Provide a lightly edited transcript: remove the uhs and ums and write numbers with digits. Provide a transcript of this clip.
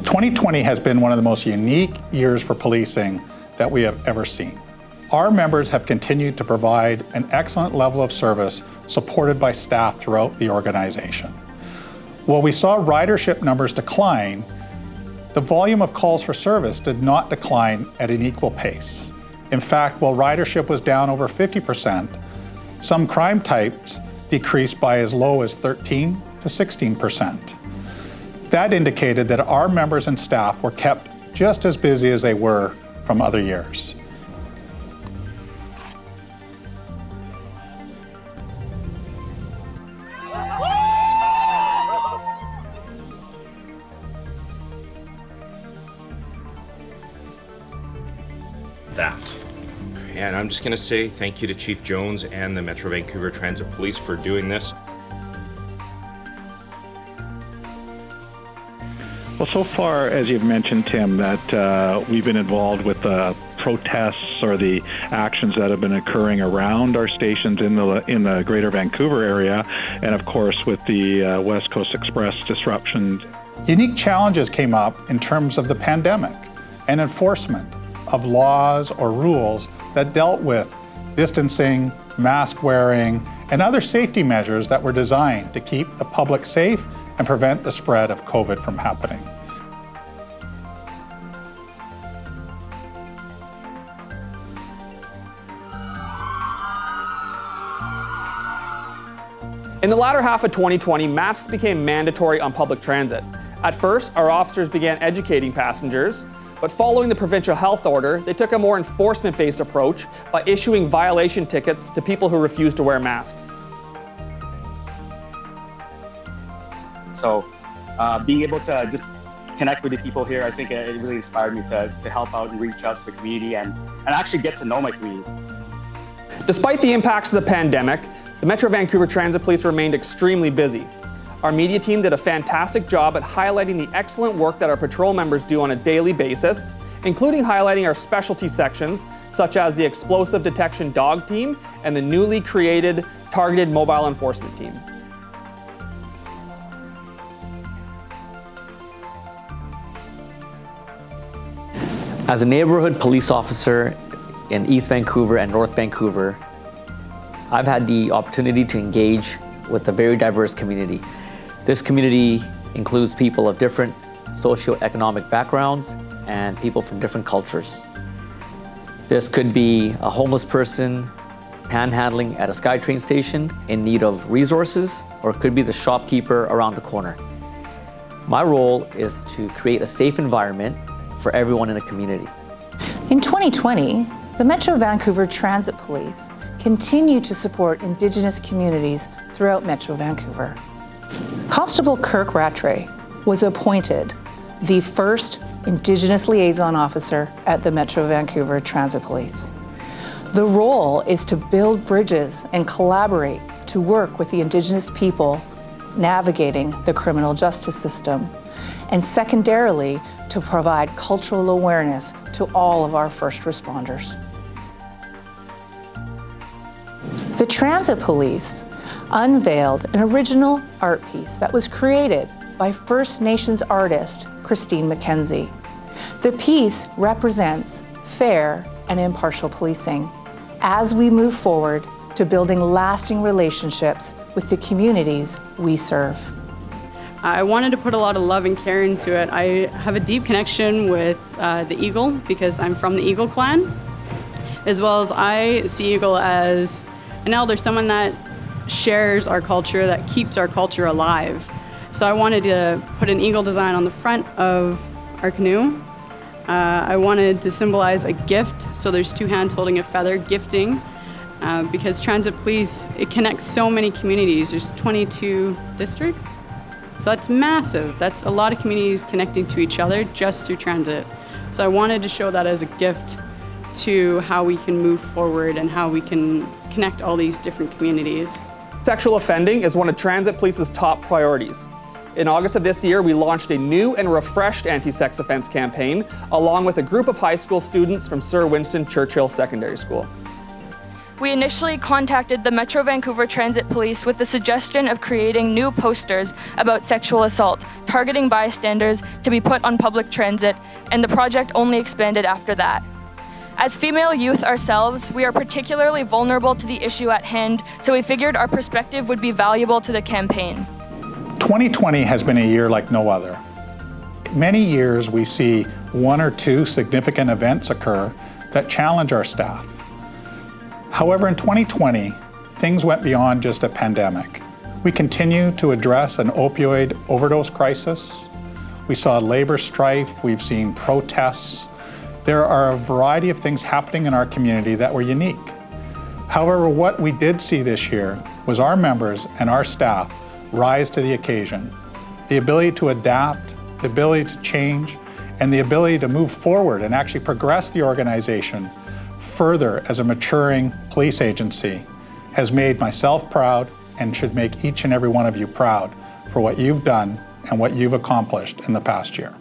2020 has been one of the most unique years for policing that we have ever seen. Our members have continued to provide an excellent level of service supported by staff throughout the organization. While we saw ridership numbers decline, the volume of calls for service did not decline at an equal pace. In fact, while ridership was down over 50%, some crime types decreased by as low as 13 to 16%. That indicated that our members and staff were kept just as busy as they were from other years. And I'm just going to say thank you to Chief Jones and the Metro Vancouver Transit Police for doing this. Well, so far, as you've mentioned, Tim, that we've been involved with the protests or the actions that have been occurring around our stations in the Greater Vancouver area, and of course with the West Coast Express disruption. Unique challenges came up in terms of the pandemic and enforcement of laws or rules that dealt with distancing, mask wearing, and other safety measures that were designed to keep the public safe and prevent the spread of COVID from happening. In the latter half of 2020, masks became mandatory on public transit. At first, our officers began educating passengers, but following the Provincial Health Order, they took a more enforcement-based approach by issuing violation tickets to people who refuse to wear masks. So being able to just connect with the people here, I think it really inspired me to help out and reach out to the community and actually get to know my community. Despite the impacts of the pandemic, the Metro Vancouver Transit Police remained extremely busy. Our media team did a fantastic job at highlighting the excellent work that our patrol members do on a daily basis, including highlighting our specialty sections, such as the Explosive Detection Dog Team and the newly created Targeted Mobile Enforcement Team. As a neighborhood police officer in East Vancouver and North Vancouver, I've had the opportunity to engage with a very diverse community. This community includes people of different socioeconomic backgrounds and people from different cultures. This could be a homeless person panhandling at a SkyTrain station in need of resources, or it could be the shopkeeper around the corner. My role is to create a safe environment for everyone in the community. In 2020, the Metro Vancouver Transit Police continue to support Indigenous communities throughout Metro Vancouver. Constable Kirk Rattray was appointed the first Indigenous Liaison Officer at the Metro Vancouver Transit Police. The role is to build bridges and collaborate to work with the Indigenous people navigating the criminal justice system, and secondarily, to provide cultural awareness to all of our first responders. The Transit Police unveiled an original art piece that was created by First Nations artist Christine Mackenzie. The piece represents fair and impartial policing as we move forward to building lasting relationships with the communities we serve. I wanted to put a lot of love and care into it. I have a deep connection with the Eagle because I'm from the Eagle clan, as well as I see Eagle as an elder, someone that shares our culture, that keeps our culture alive. So I wanted to put an eagle design on the front of our canoe. I wanted to symbolize a gift, so there's two hands holding a feather, gifting, because Transit Police, it connects so many communities. There's 22 districts, so that's massive. That's a lot of communities connecting to each other just through transit. So I wanted to show that as a gift to how we can move forward and how we can connect all these different communities. Sexual offending is one of Transit Police's top priorities. In August of this year, we launched a new and refreshed Anti-Sex Offence Campaign, along with a group of high school students from Sir Winston Churchill Secondary School. We initially contacted the Metro Vancouver Transit Police with the suggestion of creating new posters about sexual assault targeting bystanders to be put on public transit, and the project only expanded after that. As female youth ourselves, we are particularly vulnerable to the issue at hand, so we figured our perspective would be valuable to the campaign. 2020 has been a year like no other. Many years we see one or two significant events occur that challenge our staff. However, in 2020, things went beyond just a pandemic. We continue to address an opioid overdose crisis. We saw labor strife, we've seen protests. There are a variety of things happening in our community that were unique. However, what we did see this year was our members and our staff rise to the occasion. The ability to adapt, the ability to change, and the ability to move forward and actually progress the organization further as a maturing police agency has made myself proud and should make each and every one of you proud for what you've done and what you've accomplished in the past year.